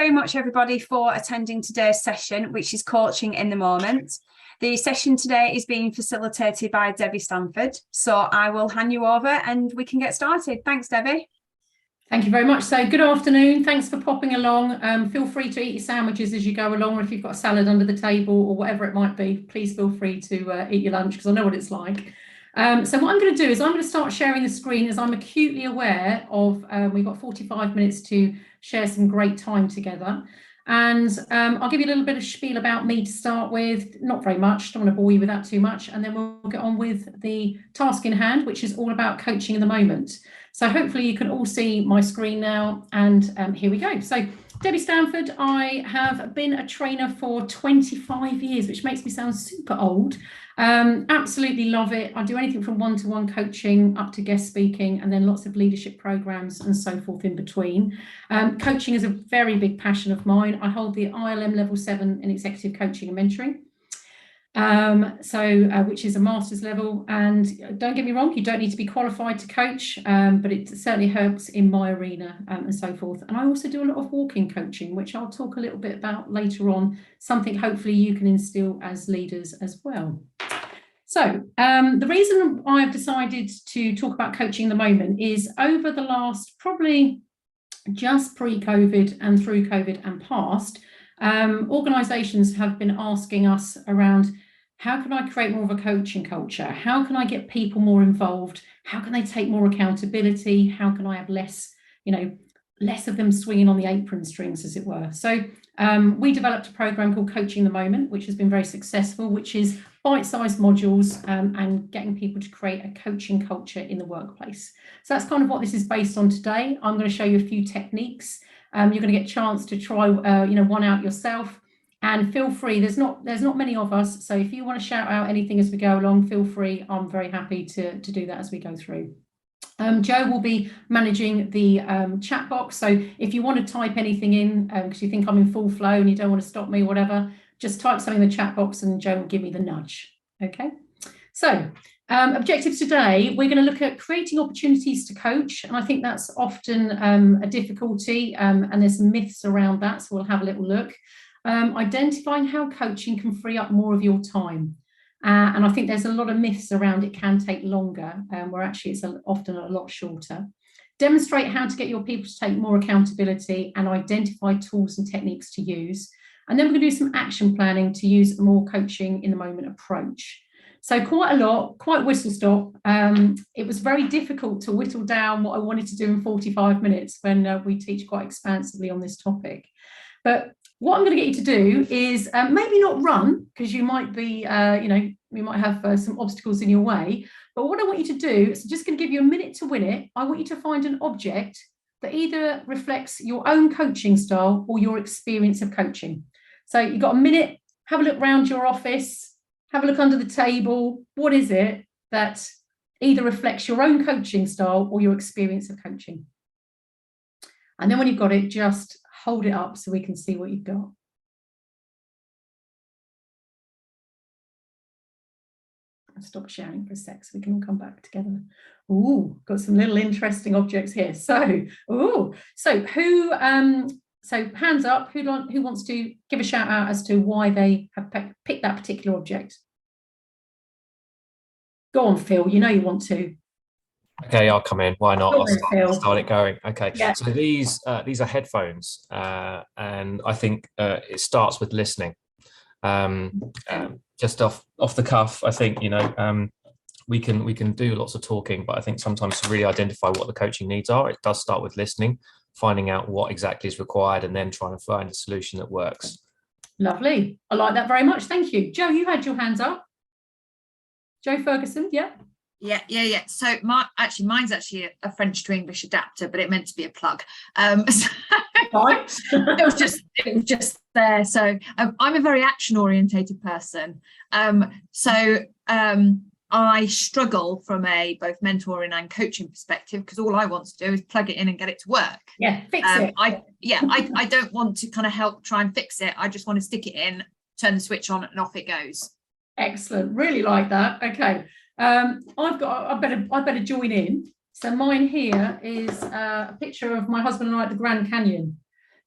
very much, everybody, for attending today's session, which is Coaching in the Moment. The session today is being facilitated by Debbie Stanford. So I will hand you over and we can get started. Thanks, Debbie. Thank you very much. So good afternoon. Thanks for popping along. Feel free to eat your sandwiches as you go along, or if you've got a salad under the table or whatever it might be, please feel free to eat your lunch, because I know what it's like. So what I'm going to do is I'm going to start sharing the screen, as I'm acutely aware of we've got 45 minutes to share some great time together. And I'll give you a little bit of spiel about me to start with, not very much, don't want to bore you with that too much, and then we'll get on with the task in hand, which is all about coaching in the moment. So hopefully you can all see my screen now, and here we go. So Debbie Stanford, I have been a trainer for 25 years, which makes me sound super old. Absolutely love it. I do anything from one-to-one coaching up to guest speaking, and then lots of leadership programs and so forth in between. Coaching is a very big passion of mine. I hold the ILM Level 7 in Executive Coaching and Mentoring, which is a master's level. And don't get me wrong, you don't need to be qualified to coach, but it certainly helps in my arena and so forth. And I also do a lot of walking coaching, which I'll talk a little bit about later on, something hopefully you can instill as leaders as well. So the reason I've decided to talk about coaching in the moment is over the last, probably just pre-COVID and through COVID and past, organisations have been asking us around, how can I create more of a coaching culture? How can I get people more involved? How can they take more accountability? How can I have less of them swinging on the apron strings, as it were? So we developed a program called Coaching in the Moment, which has been very successful, which is bite-sized modules and getting people to create a coaching culture in the workplace. So that's kind of what this is based on today. I'm going to show you a few techniques. You're going to get a chance to try one out yourself. And feel free, there's not many of us, so if you want to shout out anything as we go along, feel free. I'm very happy to do that as we go through. Joe will be managing the chat box, so if you want to type anything in because you think I'm in full flow and you don't want to stop me, whatever, just type something in the chat box and Joe will give me the nudge. Okay, so objectives today, we're going to look at creating opportunities to coach, and I think that's often a difficulty, and there's some myths around that, so we'll have a little look. Identifying how coaching can free up more of your time. And I think there's a lot of myths around it can take longer, where actually it's often a lot shorter. Demonstrate how to get your people to take more accountability and identify tools and techniques to use. And then we're going to do some action planning to use a more coaching in the moment approach. So quite a lot, quite whistle stop. It was very difficult to whittle down what I wanted to do in 45 minutes when we teach quite expansively on this topic. But what I'm going to get you to do is maybe not run, because you might be, you might have some obstacles in your way. But what I want you to do is just going to give you a minute to win it. I want you to find an object that either reflects your own coaching style or your experience of coaching. So you've got a minute, have a look around your office, have a look under the table. What is it that either reflects your own coaching style or your experience of coaching? And then when you've got it, just hold it up so we can see what you've got. I'll stop sharing for a sec so we can all come back together. Ooh, got some little interesting objects here. So hands up, who wants to give a shout out as to why they have picked that particular object? Go on, Phil, you know you want to. Okay, I'll come in. Why not? I'll start it going. Okay, yeah. So these are headphones, and I think it starts with listening. Just off the cuff, I think we can do lots of talking, but I think sometimes to really identify what the coaching needs are, it does start with listening, finding out what exactly is required, and then trying to find a solution that works. Lovely. I like that very much. Thank you, Joe. You had your hands up. Joe Ferguson, yeah. Yeah. So mine's actually a French to English adapter, but it meant to be a plug. So right. it was just there. So I'm a very action orientated person. I struggle from a both mentoring and coaching perspective, because all I want to do is plug it in and get it to work. Yeah, fix it. I don't want to kind of help try and fix it. I just want to stick it in, turn the switch on, and off it goes. Excellent. Really like that. Okay. I better join in. So mine here is a picture of my husband and I at the Grand Canyon.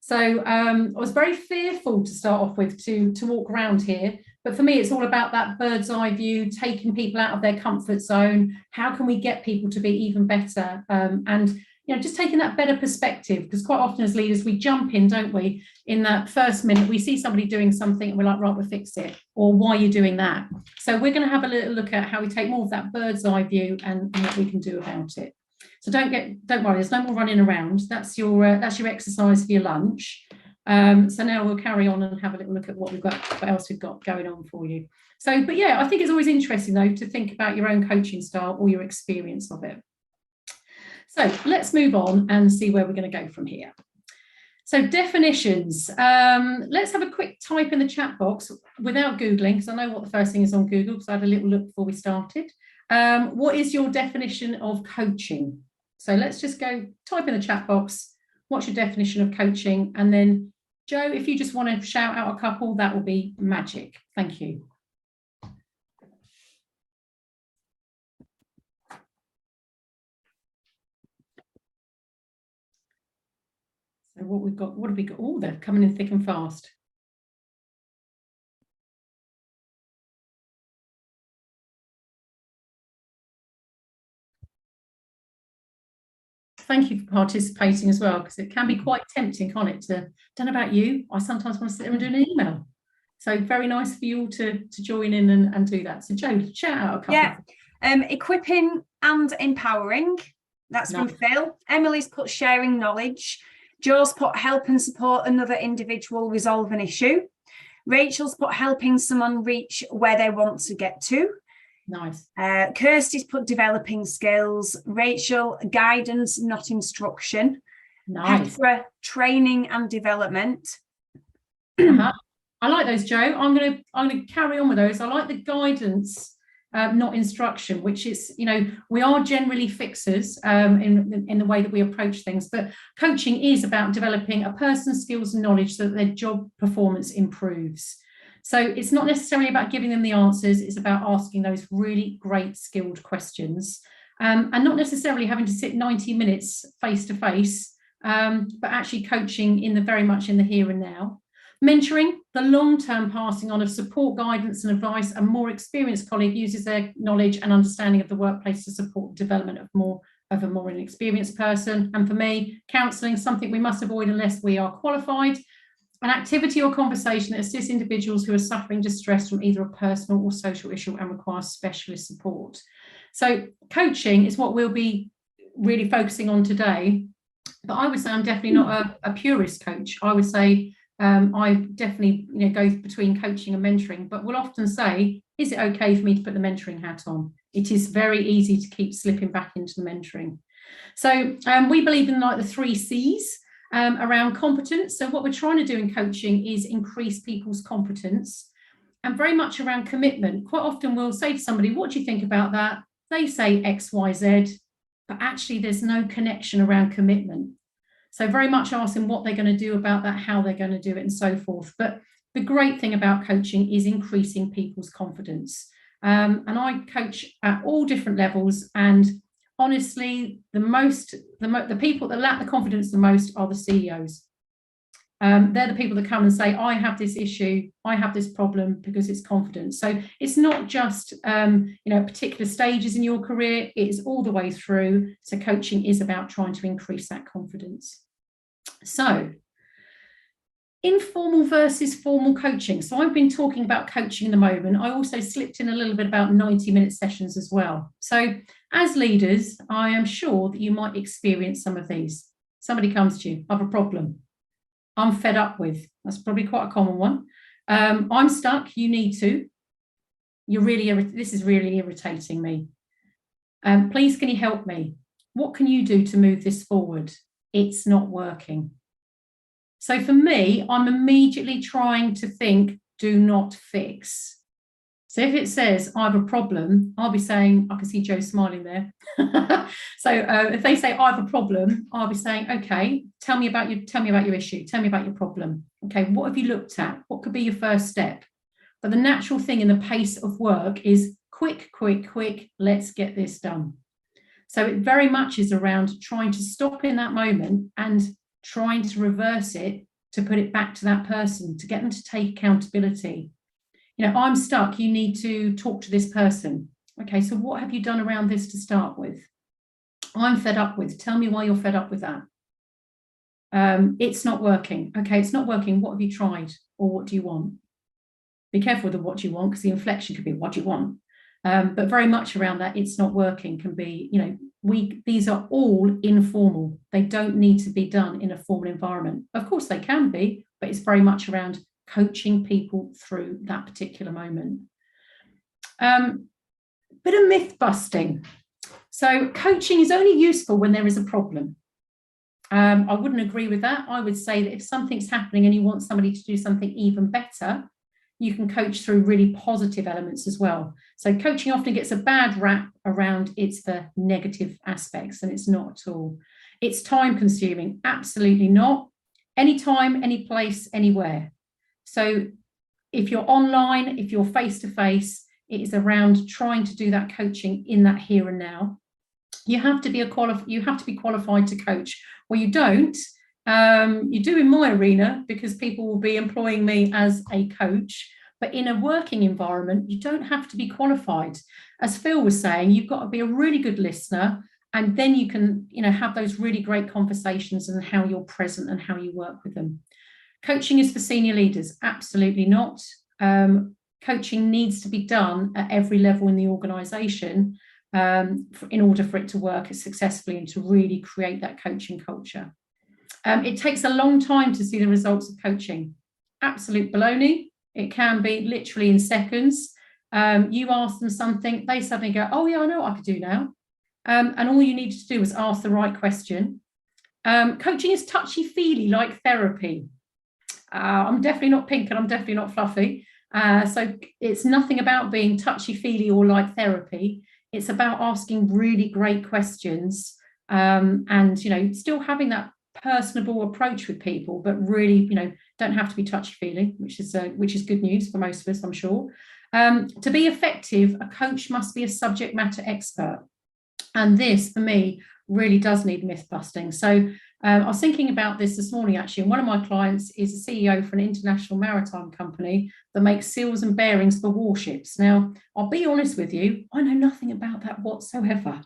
So I was very fearful to start off with to walk around here. But for me, it's all about that bird's eye view, taking people out of their comfort zone. How can we get people to be even better? And just taking that better perspective, because quite often as leaders, we jump in, don't we? In that first minute, we see somebody doing something and we're like, right, we'll fix it. Or why are you doing that? So we're going to have a little look at how we take more of that bird's eye view and what we can do about it. So don't worry, there's no more running around. That's your exercise for your lunch. So now we'll carry on and have a little look at what else we've got going on for you. So, but yeah, I think it's always interesting though to think about your own coaching style or your experience of it. So let's move on and see where we're going to go from here. So definitions. Let's have a quick type in the chat box without Googling, because I know what the first thing is on Google, because I had a little look before we started. What is your definition of coaching? So let's just go type in the chat box, what's your definition of coaching? And then Joe, if you just want to shout out a couple, that will be magic. Thank you. So what have we got? Oh, they're coming in thick and fast. Thank you for participating as well, because it can be quite tempting, can't it? Don't know about you, I sometimes want to sit there and do an email. So very nice for you all to join in and do that. So Joe, shout out a couple. Yeah, equipping and empowering. That's from Phil. Emily's put sharing knowledge. Joe's put help and support another individual resolve an issue. Rachel's put helping someone reach where they want to get to. Nice. Kirsty's put developing skills. Rachel, guidance, not instruction. Nice. Petra, training and development. I like those, Joe. I'm gonna carry on with those. I like the guidance, not instruction, which is, we are generally fixers in the way that we approach things, but coaching is about developing a person's skills and knowledge so that their job performance improves. So it's not necessarily about giving them the answers, it's about asking those really great skilled questions, and not necessarily having to sit 90 minutes face to face, but actually coaching very much in the here and now. Mentoring, the long-term passing on of support, guidance and advice. A more experienced colleague uses their knowledge and understanding of the workplace to support the development of a more inexperienced person. And for me, counselling, something we must avoid unless we are qualified. An activity or conversation that assists individuals who are suffering distress from either a personal or social issue and requires specialist support. So coaching is what we'll be really focusing on today. But I would say I'm definitely not a purist coach. I would say I definitely go between coaching and mentoring, but we'll often say, is it okay for me to put the mentoring hat on? It is very easy to keep slipping back into the mentoring. So we believe in the 3 C's. Around competence. So what we're trying to do in coaching is increase people's competence, and very much around commitment. Quite often we'll say to somebody, what do you think about that? They say X, Y, Z, but actually there's no connection around commitment. So very much asking what they're going to do about that, how they're going to do it and so forth. But the great thing about coaching is increasing people's confidence. And I coach at all different levels, and honestly, the people that lack the confidence the most are the CEOs. They're the people that come and say, I have this issue, I have this problem, because it's confidence. So it's not just particular stages in your career, it is all the way through. So coaching is about trying to increase that confidence. So informal versus formal coaching. So I've been talking about coaching in the moment. I also slipped in a little bit about 90-minute sessions as well. So as leaders, I am sure that you might experience some of these. Somebody comes to you, I have a problem I'm fed up with. That's probably quite a common one. I'm stuck, you need to. This is really irritating me. Please, can you help me? What can you do to move this forward? It's not working. So for me, I'm immediately trying to think, do not fix. So if it says I have a problem, I'll be saying, I can see Joe smiling there. So if they say I have a problem, I'll be saying, okay, tell me about your issue, tell me about your problem. Okay, what have you looked at? What could be your first step? But the natural thing in the pace of work is quick, let's get this done. So it very much is around trying to stop in that moment and trying to reverse it to put it back to that person, to get them to take accountability. You know, I'm stuck, you need to talk to this person. Okay, so what have you done around this to start with? I'm fed up with, tell me why you're fed up with that. It's not working. Okay, it's not working. What have you tried? Or what do you want? Be careful with the what you want, because the inflection could be what you want. But very much around that, it's not working can be, you know, these are all informal. They don't need to be done in a formal environment. Of course they can be, but it's very much around coaching people through that particular moment. Bit of myth busting. So coaching is only useful when there is a problem. I wouldn't agree with that. I would say that if something's happening and you want somebody to do something even better, you can coach through really positive elements as well. So coaching often gets a bad rap around it's the negative aspects, and it's not at all. It's time consuming, absolutely not. Anytime, any place, anywhere. So if you're online, if you're face-to-face, it is around trying to do that coaching in that here and now. You have to be qualified to coach. Well, you don't. You do in my arena, because people will be employing me as a coach, but in a working environment, you don't have to be qualified. As Phil was saying, you've got to be a really good listener, and then you can, you know, have those really great conversations and how you're present and how you work with them. Coaching is for senior leaders, absolutely not. Coaching needs to be done at every level in the organisation in order for it to work successfully and to really create that coaching culture. It takes a long time to see the results of coaching. Absolute baloney. It can be literally in seconds. You ask them something, they suddenly go, oh yeah, I know what I could do now. And all you need to do is ask the right question. Coaching is touchy-feely, like therapy. I'm definitely not pink and I'm definitely not fluffy. So it's nothing about being touchy-feely or like therapy. It's about asking really great questions and, you know, still having that personable approach with people, but really, you know, don't have to be touchy-feely, which is good news for most of us, I'm sure. To be effective, a coach must be a subject matter expert. And this, for me, really does need myth busting. So I was thinking about this morning, actually, and one of my clients is a CEO for an international maritime company that makes seals and bearings for warships. Now, I'll be honest with you, I know nothing about that whatsoever.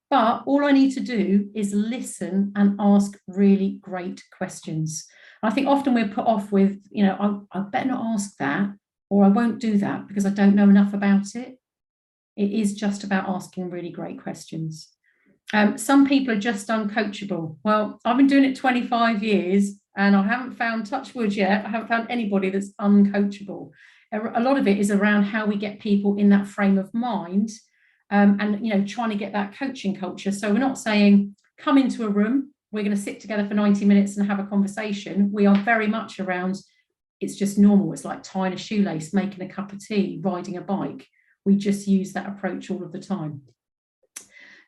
But all I need to do is listen and ask really great questions. I think often we're put off with, you know, I better not ask that, or I won't do that because I don't know enough about it. It is just about asking really great questions. Some people are just uncoachable. Well, I've been doing it 25 years and I haven't found, touch wood yet, I haven't found anybody that's uncoachable. A lot of it is around how we get people in that frame of mind and, you know, trying to get that coaching culture. So we're not saying come into a room, we're going to sit together for 90 minutes and have a conversation. We are very much around, it's just normal. It's like tying a shoelace, making a cup of tea, riding a bike. We just use that approach all of the time.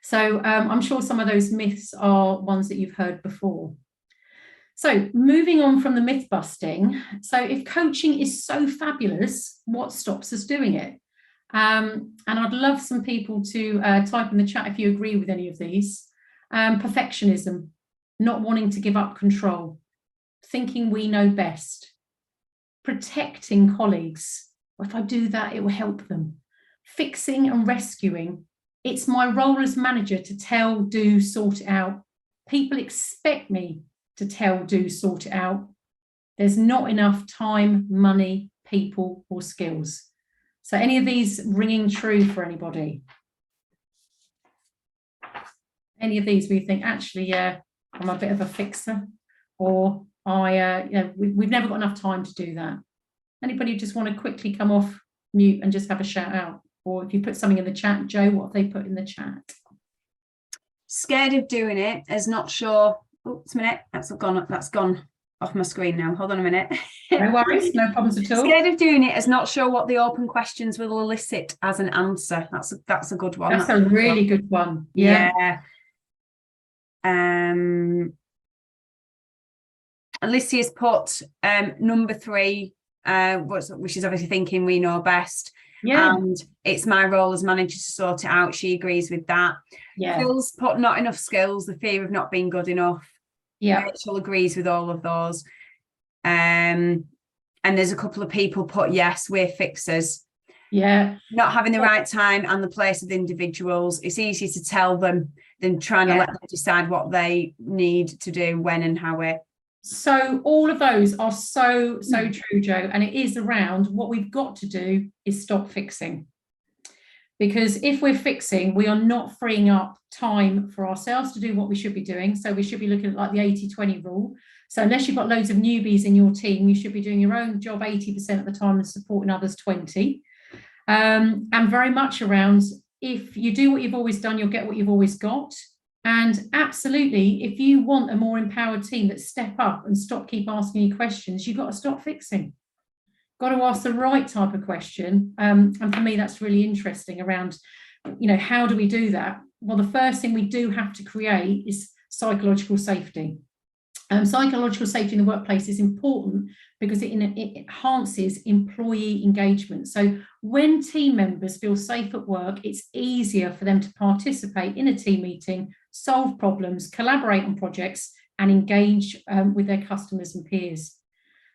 So I'm sure some of those myths are ones that you've heard before. So moving on from the myth busting. So if coaching is so fabulous, what stops us doing it? And I'd love some people to type in the chat if you agree with any of these. Perfectionism, not wanting to give up control, thinking we know best, protecting colleagues. Well, if I do that, it will help them. Fixing and rescuing. It's my role as manager to tell, do, sort it out. People expect me to tell, do, sort it out. There's not enough time, money, people, or skills. So any of these ringing true for anybody? Any of these where you think, actually, yeah, I'm a bit of a fixer, or we've never got enough time to do that. Anybody just want to quickly come off mute and just have a shout out? Or if you put something in the chat, Joe, what have they put in the chat? Scared of doing it, as not sure. Oops, a minute, that's gone off my screen now. Hold on a minute. No worries, no problems at all. Scared of doing it, as not sure what the open questions will elicit as an answer. That's a good one. That's a really good one. Yeah. Alicia's put number 3, which is obviously thinking we know best. Yeah. And it's my role as manager to sort it out. She agrees with that. Yeah. Phil's put not enough skills, the fear of not being good enough. Yeah. Rachel agrees with all of those. And there's a couple of people put, yes, we're fixers. Yeah. Not having the right time and the place of individuals. It's easier to tell them than trying to let them decide what they need to do, when and how it. So all of those are so true, Jo. And it is around what we've got to do is stop fixing. Because if we're fixing, we are not freeing up time for ourselves to do what we should be doing. So we should be looking at like the 80-20 rule. So unless you've got loads of newbies in your team, you should be doing your own job 80% of the time and supporting others 20%. And very much around, if you do what you've always done, you'll get what you've always got. And absolutely, if you want a more empowered team that step up and keep asking you questions, you've got to stop fixing. Got to ask the right type of question. And for me, that's really interesting around, how do we do that? Well, the first thing we do have to create is psychological safety. Psychological safety in the workplace is important because it enhances employee engagement. So when team members feel safe at work, it's easier for them to participate in a team meeting, solve problems, collaborate on projects, and engage with their customers and peers.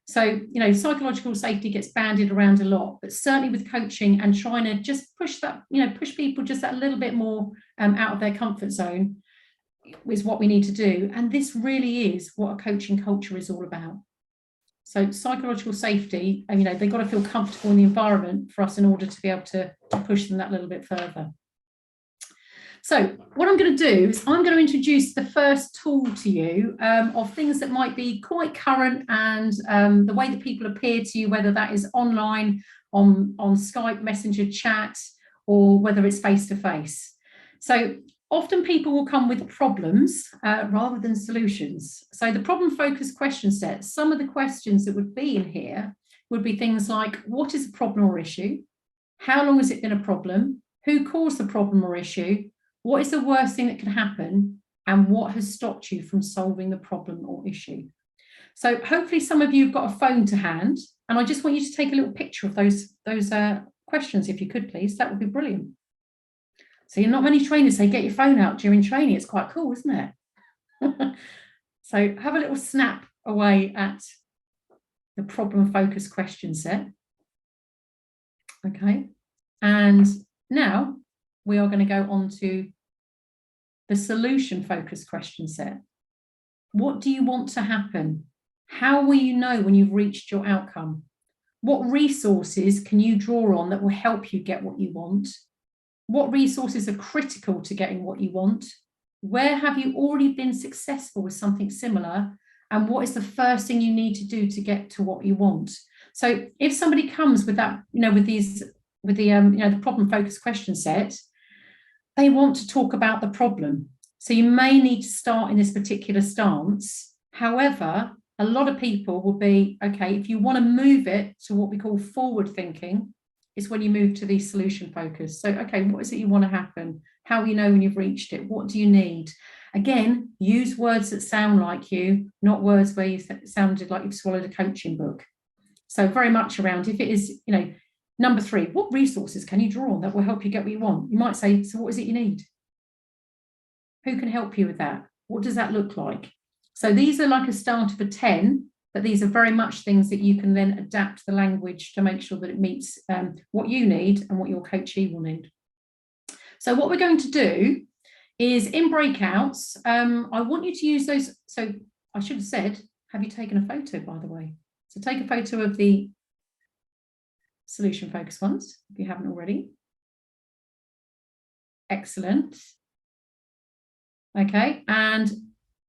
So, psychological safety gets bandied around a lot, but certainly with coaching and trying to just push people just that little bit more out of their comfort zone is what we need to do. And this really is what a coaching culture is all about. So psychological safety, they've got to feel comfortable in the environment for us in order to be able to push them that little bit further. So what I'm going to do is I'm going to introduce the first tool to you of things that might be quite current and the way that people appear to you, whether that is online, on Skype, Messenger chat, or whether it's face-to-face. So often people will come with problems rather than solutions. So the problem-focused question set, some of the questions that would be in here would be things like, what is a problem or issue? How long has it been a problem? Who caused the problem or issue? What is the worst thing that can happen? And what has stopped you from solving the problem or issue? So hopefully some of you have got a phone to hand, and I just want you to take a little picture of those questions, if you could, please. That would be brilliant. So not many trainers say get your phone out during training. It's quite cool, isn't it? So have a little snap away at the problem-focused question set. Okay. And now we are going to go on to the solution-focused question set. What do you want to happen? How will you know when you've reached your outcome? What resources can you draw on that will help you get what you want? What resources are critical to getting what you want? Where have you already been successful with something similar? And what is the first thing you need to do to get to what you want? So if somebody comes with that, with the problem-focused question set, they want to talk about the problem. So you may need to start in this particular stance. However, a lot of people will be, okay, if you want to move it to what we call forward thinking, it's when you move to the solution focus. So, okay, what is it you want to happen? How will you know when you've reached it? What do you need? Again, use words that sound like you, not words where you sounded like you've swallowed a coaching book. So very much around, if it is, number 3, what resources can you draw on that will help you get what you want? You might say, so what is it you need? Who can help you with that? What does that look like? So these are like a start of a 10, but these are very much things that you can then adapt the language to make sure that it meets what you need and what your coachee will need. So what we're going to do is in breakouts, I want you to use those. So I should have said, have you taken a photo, by the way? So take a photo of the solution focused ones, if you haven't already. Excellent. Okay, and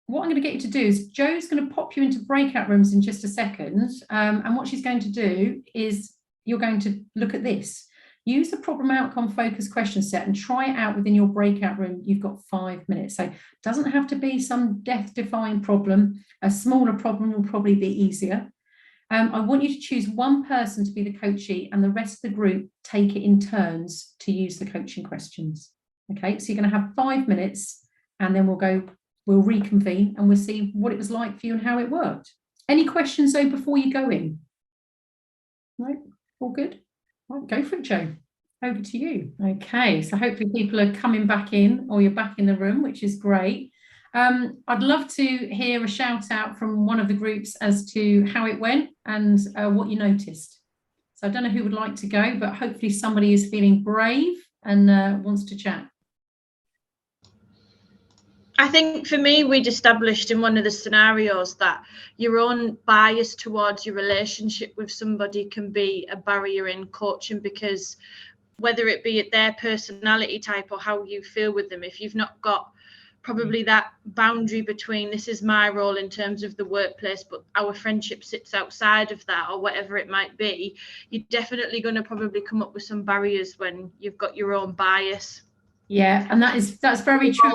what I'm going to get you to do is Jo's going to pop you into breakout rooms in just a second. And what she's going to do is you're going to look at this. Use the problem outcome focused question set and try it out within your breakout room. You've got 5 minutes. So it doesn't have to be some death-defying problem. A smaller problem will probably be easier. I want you to choose one person to be the coachee and the rest of the group take it in turns to use the coaching questions. Okay, so you're going to have 5 minutes and then we'll reconvene and we'll see what it was like for you and how it worked. Any questions though before you go in? No, all good? Right, go for it, Jo. Over to you. Okay, so hopefully people are coming back in or you're back in the room, which is great. I'd love to hear a shout out from one of the groups as to how it went and what you noticed. So I don't know who would like to go, but hopefully somebody is feeling brave and wants to chat. I think for me, we'd established in one of the scenarios that your own bias towards your relationship with somebody can be a barrier in coaching, because whether it be at their personality type or how you feel with them, if you've not got probably that boundary between this is my role in terms of the workplace, but our friendship sits outside of that, or whatever it might be, you're definitely going to probably come up with some barriers when you've got your own bias. Yeah, and that's very true.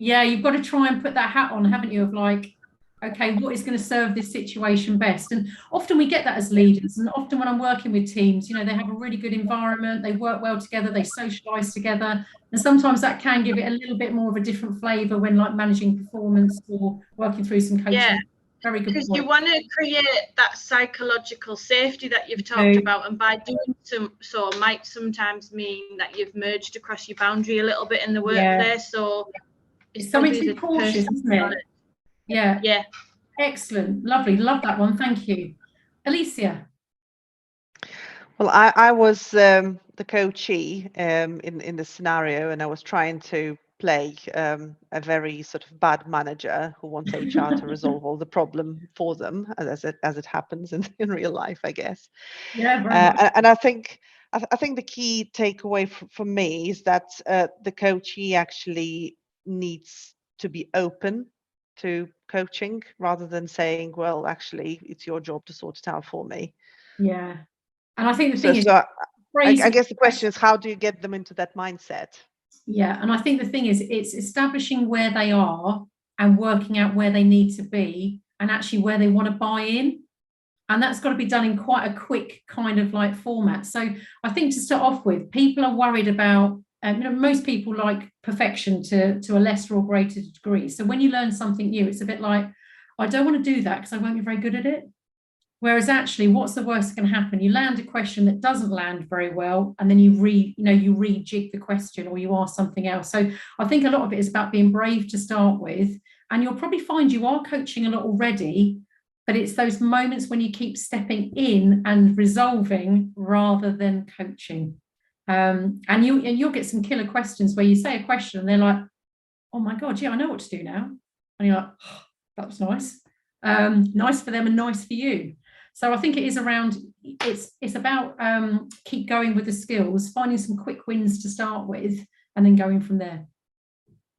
Yeah, you've got to try and put that hat on, haven't you, of like, okay, what is going to serve this situation best? And often we get that as leaders, and often when I'm working with teams, you know, they have a really good environment, they work well together, they socialize together, and sometimes that can give it a little bit more of a different flavor when like managing performance or working through some coaching. Yeah, very good because point. you want to create that psychological safety that you've talked about, and by doing so might sometimes mean that you've merged across your boundary a little bit in the workplace. So it's something to be cautious, isn't it? Yeah. Yeah. Excellent. Lovely. Love that one. Thank you. Alicia. Well, I was the coachee in the scenario, and I was trying to play a very sort of bad manager who wants HR to resolve all the problem for them, as it happens in real life, I guess. Yeah. Very much. And I think the key takeaway for me is that the coachee actually needs to be open to coaching rather than saying, well, actually, it's your job to sort it out for me. Yeah. And I think the thing is, I guess the question is, how do you get them into that mindset? Yeah. And I think the thing is, it's establishing where they are and working out where they need to be and actually where they want to buy in. And that's got to be done in quite a quick kind of like format. So I think to start off with, people are worried about, you know, most people like perfection to a lesser or greater degree. So when you learn something new, it's a bit like, I don't want to do that because I won't be very good at it. Whereas actually, what's the worst that can happen? You land a question that doesn't land very well, and then you rejig the question, or you ask something else. So I think a lot of it is about being brave to start with, and you'll probably find you are coaching a lot already, but it's those moments when you keep stepping in and resolving rather than coaching. And you'll get some killer questions where you say a question and they're like, oh my God, yeah, I know what to do now. And you're like, oh, that was nice. Nice for them and nice for you. So I think it is around, it's about keep going with the skills, finding some quick wins to start with, and then going from there.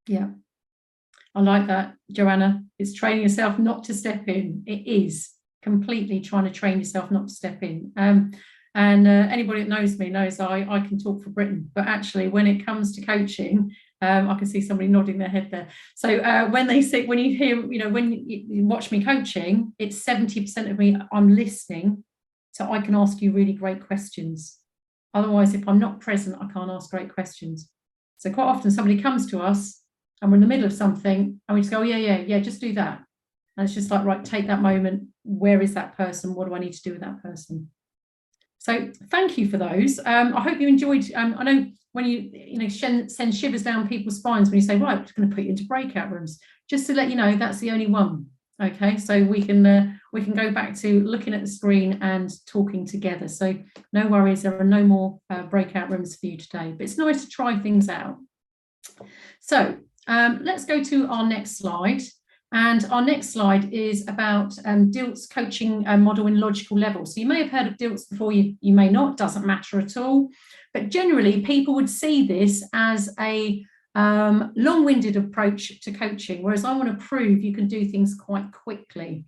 Yeah, I like that, Joanna. It's training yourself not to step in. It is completely trying to train yourself not to step in. And anybody that knows me knows I can talk for Britain, but actually when it comes to coaching, I can see somebody nodding their head there. So when you hear, you know, when you watch me coaching, it's 70% of me, I'm listening, so I can ask you really great questions. Otherwise, if I'm not present, I can't ask great questions. So quite often somebody comes to us and we're in the middle of something and we just go, oh, yeah, just do that. And it's just like, right, take that moment. Where is that person? What do I need to do with that person? So thank you for those. I hope you enjoyed. I know when you send shivers down people's spines when you say, right, I'm just going to put you into breakout rooms. Just to let you know, that's the only one. Okay, so we can go back to looking at the screen and talking together. So no worries, there are no more breakout rooms for you today. But it's nice to try things out. So let's go to our next slide. And our next slide is about DILT's coaching model in logical levels. So you may have heard of DILT's before, you may not, doesn't matter at all. But generally, people would see this as a long-winded approach to coaching, whereas I want to prove you can do things quite quickly.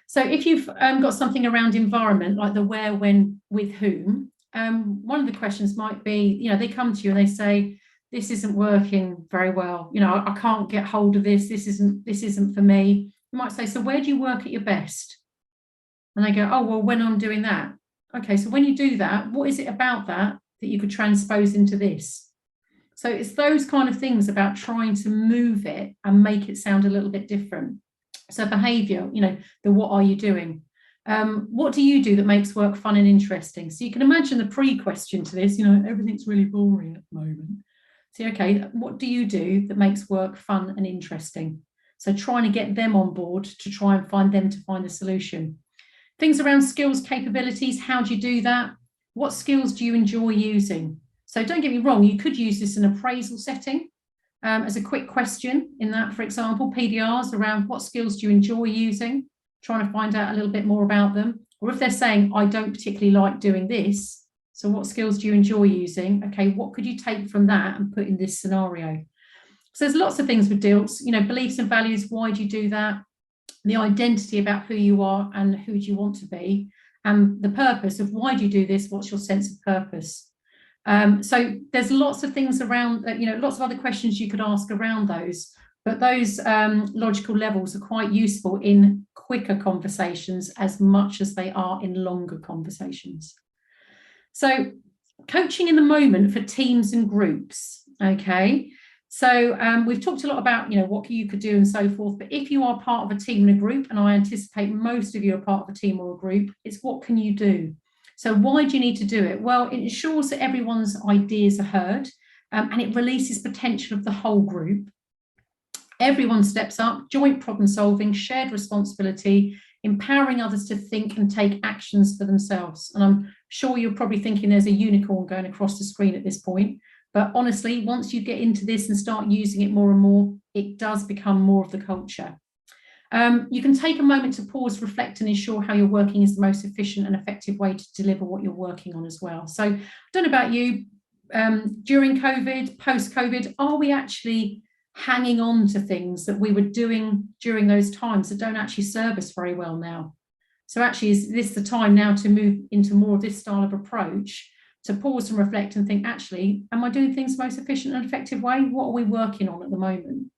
So if you've got something around environment, like the where, when, with whom, one of the questions might be, you know, they come to you and they say, this isn't working very well. You know, I can't get hold of this. This isn't for me. You might say, so where do you work at your best? And they go, oh, well, when I'm doing that. Okay, so when you do that, what is it about that you could transpose into this? So it's those kind of things about trying to move it and make it sound a little bit different. So behavior, you know, the what are you doing? What do you do that makes work fun and interesting? So you can imagine the pre-question to this, you know, everything's really boring at the moment. See, okay, what do you do that makes work fun and interesting? So trying to get them on board to try and find the solution. Things around skills, capabilities, how do you do that? What skills do you enjoy using? So don't get me wrong, you could use this in an appraisal setting as a quick question in that, for example, PDRs around what skills do you enjoy using, trying to find out a little bit more about them. Or if they're saying, I don't particularly like doing this, so what skills do you enjoy using? Okay, what could you take from that and put in this scenario? So there's lots of things with DILTs, you know, beliefs and values, why do you do that? The identity about who you are and who do you want to be, and the purpose of why do you do this, what's your sense of purpose? So there's lots of things around, you know, lots of other questions you could ask around those, but those logical levels are quite useful in quicker conversations as much as they are in longer conversations. So coaching in the moment for teams and groups, okay? So we've talked a lot about, you know, what you could do and so forth, but if you are part of a team and a group, and I anticipate most of you are part of a team or a group, it's what can you do? So why do you need to do it? Well, it ensures that everyone's ideas are heard and it releases potential of the whole group. Everyone steps up, joint problem solving, shared responsibility, empowering others to think and take actions for themselves. And I'm sure you're probably thinking there's a unicorn going across the screen at this point. But honestly, once you get into this and start using it more and more, it does become more of the culture. You can take a moment to pause, reflect, and ensure how you're working is the most efficient and effective way to deliver what you're working on as well. So I don't know about you, during COVID, post-COVID, are we actually hanging on to things that we were doing during those times that don't actually serve us very well now? So actually, is this the time now to move into more of this style of approach, to pause and reflect and think, actually, am I doing things the most efficient and effective way? What are we working on at the moment?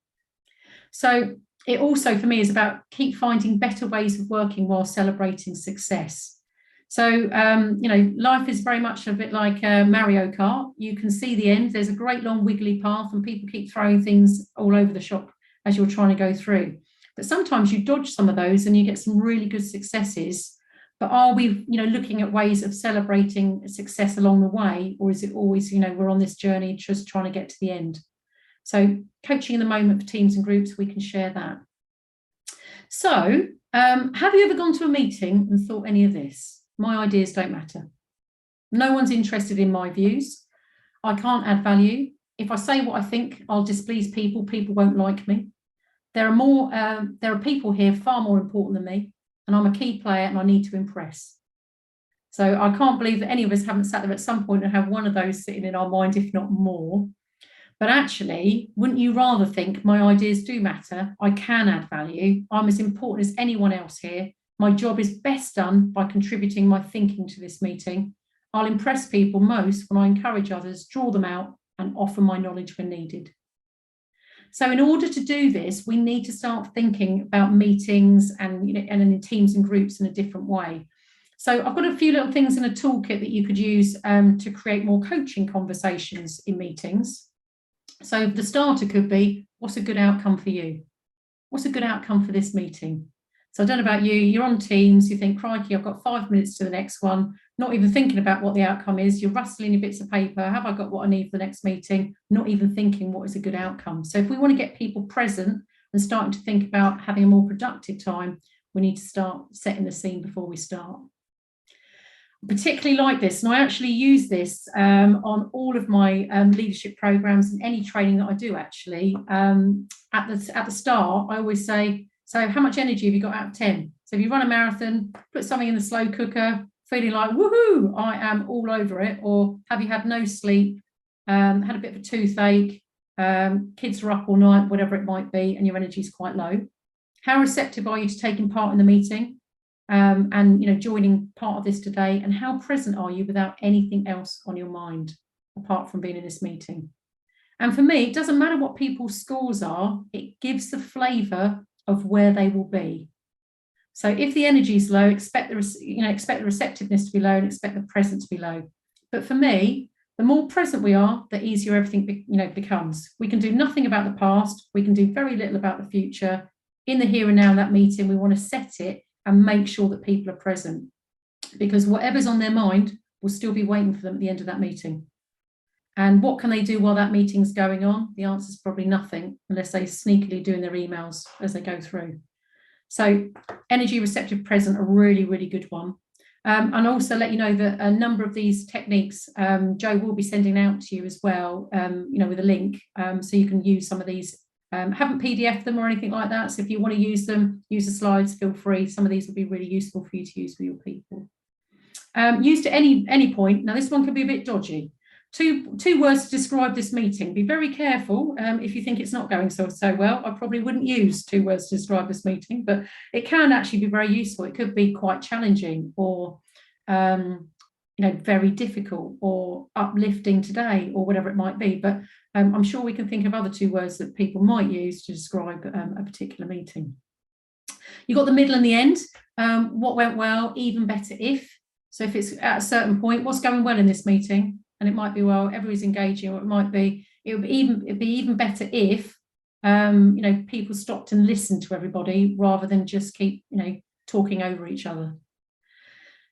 So it also, for me, is about keep finding better ways of working while celebrating success. So, you know, life is very much a bit like Mario Kart. You can see the end. There's a great long wiggly path and people keep throwing things all over the shop as you're trying to go through. But sometimes you dodge some of those and you get some really good successes. But are we, you know, looking at ways of celebrating success along the way? Or is it always, you know, we're on this journey just trying to get to the end? So coaching in the moment for teams and groups, we can share that. So have you ever gone to a meeting and thought any of this? My ideas don't matter. No one's interested in my views. I can't add value. If I say what I think, I'll displease people. People won't like me. There are people here far more important than me, and I'm a key player and I need to impress. So I can't believe that any of us haven't sat there at some point and have one of those sitting in our mind, if not more. But actually, wouldn't you rather think my ideas do matter? I can add value. I'm as important as anyone else here. My job is best done by contributing my thinking to this meeting. I'll impress people most when I encourage others, draw them out, and offer my knowledge when needed. So in order to do this, we need to start thinking about meetings and, you know, and in teams and groups in a different way. So I've got a few little things in a toolkit that you could use to create more coaching conversations in meetings. So the starter could be, what's a good outcome for you? What's a good outcome for this meeting? So I don't know about you, you're on Teams, you think, crikey, I've got 5 minutes to the next one, not even thinking about what the outcome is. You're rustling your bits of paper. Have I got what I need for the next meeting? Not even thinking what is a good outcome. So if we want to get people present and starting to think about having a more productive time, we need to start setting the scene before we start. Particularly like this, and I actually use this on all of my leadership programs and any training that I do actually. At the start, I always say, so how much energy have you got out of 10? So if you run a marathon, put something in the slow cooker, feeling like, woohoo, I am all over it. Or have you had no sleep, had a bit of a toothache, kids are up all night, whatever it might be, and your energy is quite low. How receptive are you to taking part in the meeting? And, you know, joining part of this today, and how present are you without anything else on your mind apart from being in this meeting? And for me, it doesn't matter what people's scores are, it gives the flavour of where they will be. So if the energy is low, expect the receptiveness to be low and expect the present to be low. But for me, the more present we are, the easier everything becomes. We can do nothing about the past. We can do very little about the future. In the here and now, that meeting, we want to set it and make sure that people are present, because whatever's on their mind will still be waiting for them at the end of that meeting. And what can they do while that meeting's going on? The answer is probably nothing, unless they're sneakily doing their emails as they go through. So energy receptive present, a really, really good one. And also let you know that a number of these techniques, Joe will be sending out to you as well, with a link, so you can use some of these. Haven't PDF them or anything like that, so if you want to use them, use the slides, feel free. Some of these will be really useful for you to use for your people. Used at any point. Now this one could be a bit dodgy. Two words to describe this meeting. Be very careful if you think it's not going so well. I probably wouldn't use 2 words to describe this meeting, but it can actually be very useful. It could be quite challenging, or very difficult, or uplifting today, or whatever it might be. But I'm sure we can think of other 2 words that people might use to describe a particular meeting. You've got the middle and the end. What went well, even better if. So if it's at a certain point, what's going well in this meeting? And it might be, well, everybody's engaging, or it might be, it'd be even better if, people stopped and listened to everybody rather than just keep, talking over each other.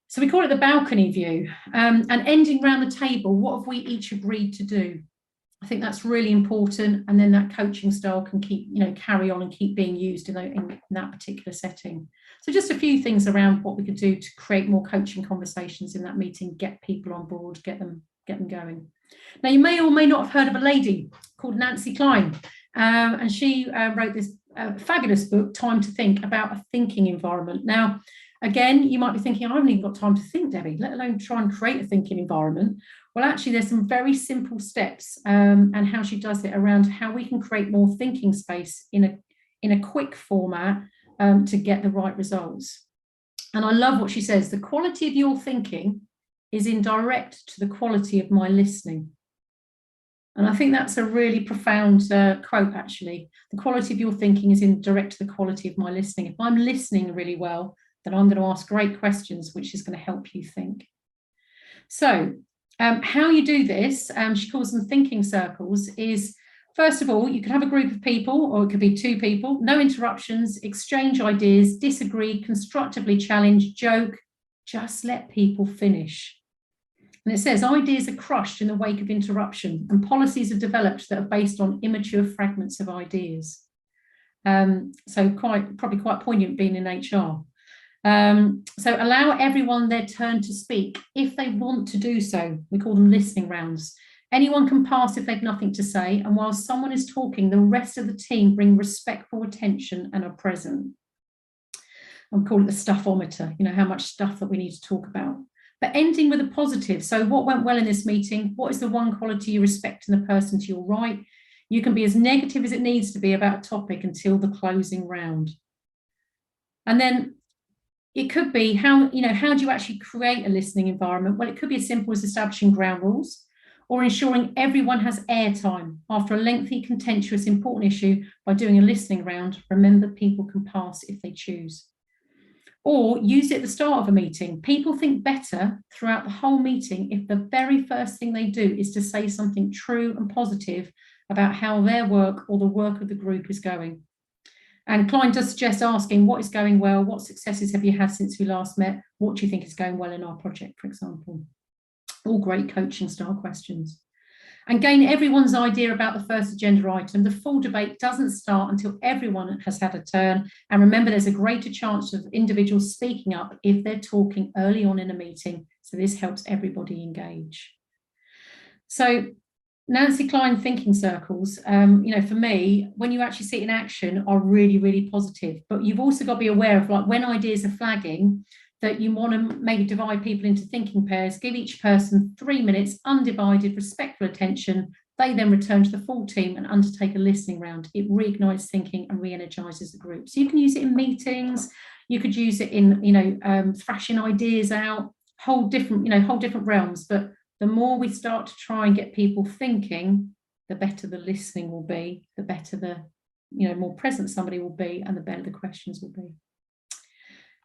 So we call it the balcony view. And ending round the table, what have we each agreed to do? I think that's really important. And then that coaching style can keep, carry on and keep being used in that particular setting. So just a few things around what we could do to create more coaching conversations in that meeting, get people on board, get them going. Now, you may or may not have heard of a lady called Nancy Klein, and she wrote this fabulous book, Time to Think, about a thinking environment. Now, again, you might be thinking, I haven't even got time to think, Debbie, let alone try and create a thinking environment. Well, actually, there's some very simple steps and how she does it around how we can create more thinking space in a quick format to get the right results. And I love what she says: the quality of your thinking is indirect to the quality of my listening. And I think that's a really profound quote, actually. The quality of your thinking is indirect to the quality of my listening. If I'm listening really well, then I'm going to ask great questions, which is going to help you think. So how you do this, she calls them thinking circles, is, first of all, you could have a group of people, or it could be 2 people, no interruptions, exchange ideas, disagree, constructively challenge, joke, just let people finish. And it says ideas are crushed in the wake of interruption, and policies are developed that are based on immature fragments of ideas. So probably quite poignant being in HR. So allow everyone their turn to speak if they want to do so. We call them listening rounds. Anyone can pass if they've nothing to say, and while someone is talking, the rest of the team bring respectful attention and are present. I'll call it the stuffometer, how much stuff that we need to talk about. But ending with a positive. So what went well in this meeting? What is the one quality you respect in the person to your right? You can be as negative as it needs to be about a topic until the closing round. And then it could be how do you actually create a listening environment? Well, it could be as simple as establishing ground rules, or ensuring everyone has airtime after a lengthy, contentious, important issue by doing a listening round. Remember, people can pass if they choose. Or use it at the start of a meeting. People think better throughout the whole meeting if the very first thing they do is to say something true and positive about how their work or the work of the group is going. And Klein does suggest asking, what is going well? What successes have you had since we last met? What do you think is going well in our project, for example? All great coaching style questions. And gain everyone's idea about the first agenda item. The full debate doesn't start until everyone has had a turn. And remember, there's a greater chance of individuals speaking up if they're talking early on in a meeting. So this helps everybody engage. So Nancy Klein thinking circles, for me, when you actually see it in action, are really, really positive. But you've also got to be aware of, like, when ideas are flagging, that you want to maybe divide people into thinking pairs, give each person 3 minutes, undivided, respectful attention. They then return to the full team and undertake a listening round. It reignites thinking and re-energizes the group. So you can use it in meetings. You could use it in, thrashing ideas out, whole different realms. But the more we start to try and get people thinking, the better the listening will be, the better the, more present somebody will be, and the better the questions will be.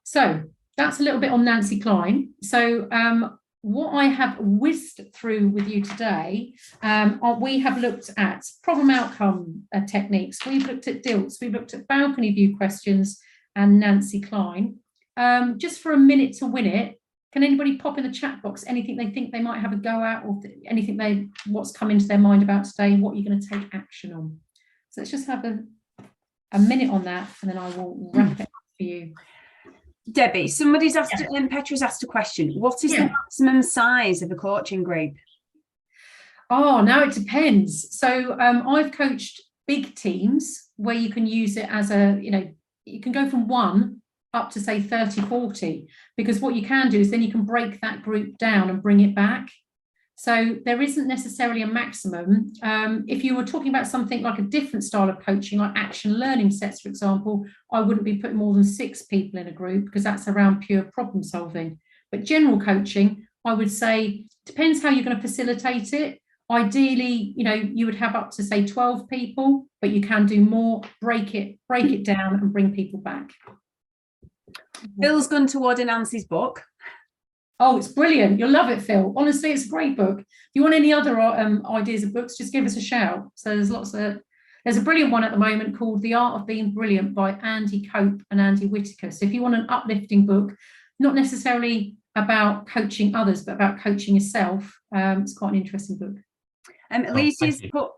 So that's a little bit on Nancy Klein. So what I have whizzed through with you today, we have looked at problem outcome techniques. We've looked at DILTs. We've looked at balcony view questions and Nancy Klein. Just for a minute to win it, can anybody pop in the chat box anything they think they might have a go at, or anything what's come into their mind about today, what you're going to take action on? So let's just have a minute on that, and then I will wrap it up for you. Debbie, somebody's asked, Petra's asked a question. What is the maximum size of a coaching group? Oh, now it depends. So I've coached big teams where you can use it as you can go from 1 up to say 30, 40, because what you can do is then you can break that group down and bring it back. So there isn't necessarily a maximum. If you were talking about something like a different style of coaching, like action learning sets, for example, I wouldn't be putting more than 6 people in a group, because that's around pure problem solving. But general coaching, I would say, depends how you're going to facilitate it. Ideally, you would have up to say 12 people, but you can do more, break it down and bring people back. Phil's gone to order Nancy's book. Oh, it's brilliant. You'll love it, Phil. Honestly, it's a great book. If you want any other ideas of books, just give us a shout. So there's a brilliant one at the moment called The Art of Being Brilliant by Andy Cope and Andy Whitaker. So if you want an uplifting book, not necessarily about coaching others, but about coaching yourself, it's quite an interesting book. Alicia's put,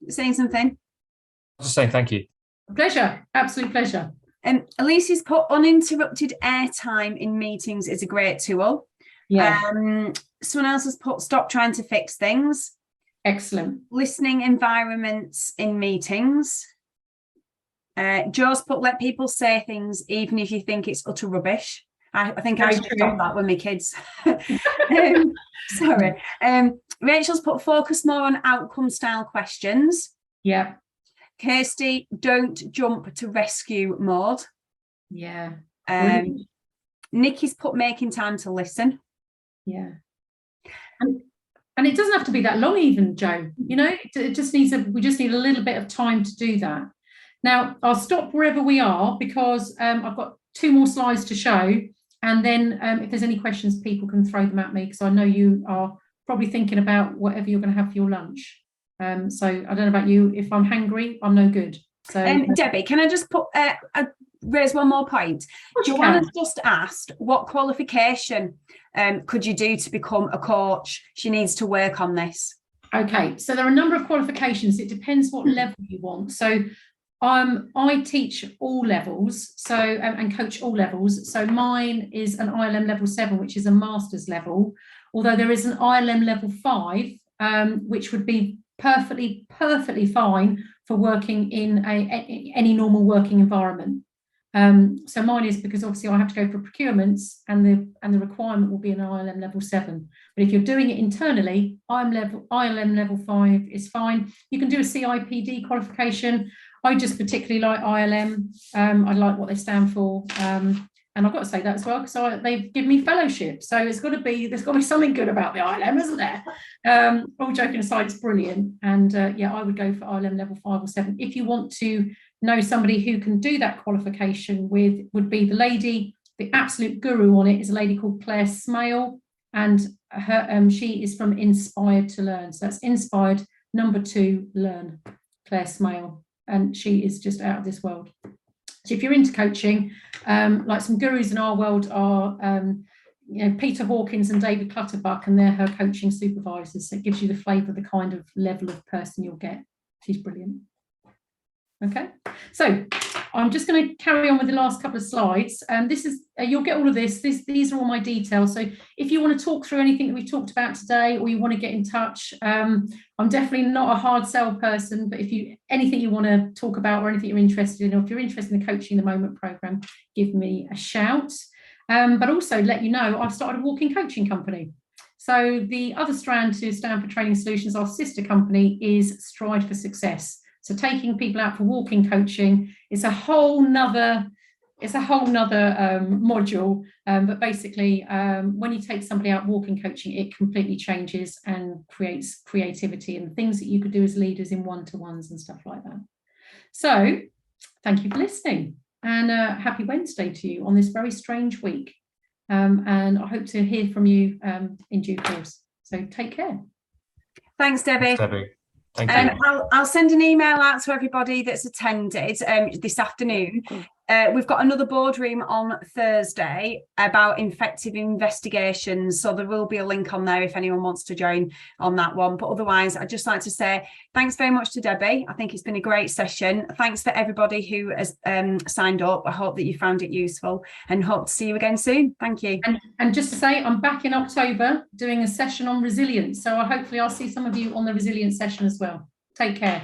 saying something. Just saying thank you. Pleasure, absolute pleasure. Alicia's put, uninterrupted airtime in meetings is a great tool. Yeah. Someone else has put, stop trying to fix things. Excellent. Listening environments in meetings. Joe's put, let people say things even if you think it's utter rubbish. I think I should have done that with my kids. Sorry. Rachel's put, focus more on outcome style questions. Yeah. Kirsty, don't jump to rescue mode. Yeah. Nikki's put, making time to listen. Yeah. And it doesn't have to be that long even, Joe. It just needs we just need a little bit of time to do that. Now, I'll stop wherever we are, because I've got 2 more slides to show. And then if there's any questions, people can throw them at me, because I know you are probably thinking about whatever you're going to have for your lunch. So I don't know about you. If I'm hungry, I'm no good. So Debbie, can I just raise one more point? Joanna's just asked, what qualification could you do to become a coach? She needs to work on this. Okay, so there are a number of qualifications. It depends what level you want. So I teach all levels, so and coach all levels. So mine is an ILM level 7, which is a master's level, although there is an ILM level 5, which would be perfectly fine for working in any normal working environment. So mine is, because obviously I have to go for procurements, and the requirement will be an ILM level 7. But if you're doing it internally, ILM level 5 is fine. You can do a CIPD qualification. I just particularly like ILM. I like what they stand for. And I've got to say that as well, because they've given me fellowship. So there's got to be something good about the ILM, isn't there? All joking aside, it's brilliant. And I would go for ILM level 5 or 7. If you want to know somebody who can do that qualification would be the absolute guru on it is a lady called Claire Smale, and she is from Inspired to Learn. So that's Inspired #2 Learn, Claire Smale, and she is just out of this world. So if you're into coaching, like some gurus in our world are Peter Hawkins and David Clutterbuck, and they're her coaching supervisors. So it gives you the flavour of the kind of level of person you'll get. She's brilliant. Okay, so I'm just going to carry on with the last couple of slides. This is you'll get all of this. These are all my details. So if you want to talk through anything that we've talked about today, or you want to get in touch, I'm definitely not a hard sell person. But if anything you want to talk about, or anything you're interested in, or if you're interested in the Coaching the Moment program, give me a shout. But also let you know I've started a walking coaching company. So the other strand to Stanford Training Solutions, our sister company, is Stride for Success. So taking people out for walking coaching is a whole nother module. But basically, when you take somebody out walking coaching, it completely changes and creates creativity and things that you could do as leaders in one-to-ones and stuff like that. So thank you for listening, and happy Wednesday to you on this very strange week. And I hope to hear from you in due course. So take care. Thanks, Debbie. Thanks, Debbie. Thank you. I'll send an email out to everybody that's attended this afternoon. We've got another boardroom on Thursday about effective investigations. So there will be a link on there if anyone wants to join on that one. But otherwise, I'd just like to say thanks very much to Debbie. I think it's been a great session. Thanks for everybody who has signed up. I hope that you found it useful and hope to see you again soon. Thank you. And just to say, I'm back in October doing a session on resilience. So hopefully I'll see some of you on the resilience session as well. Take care.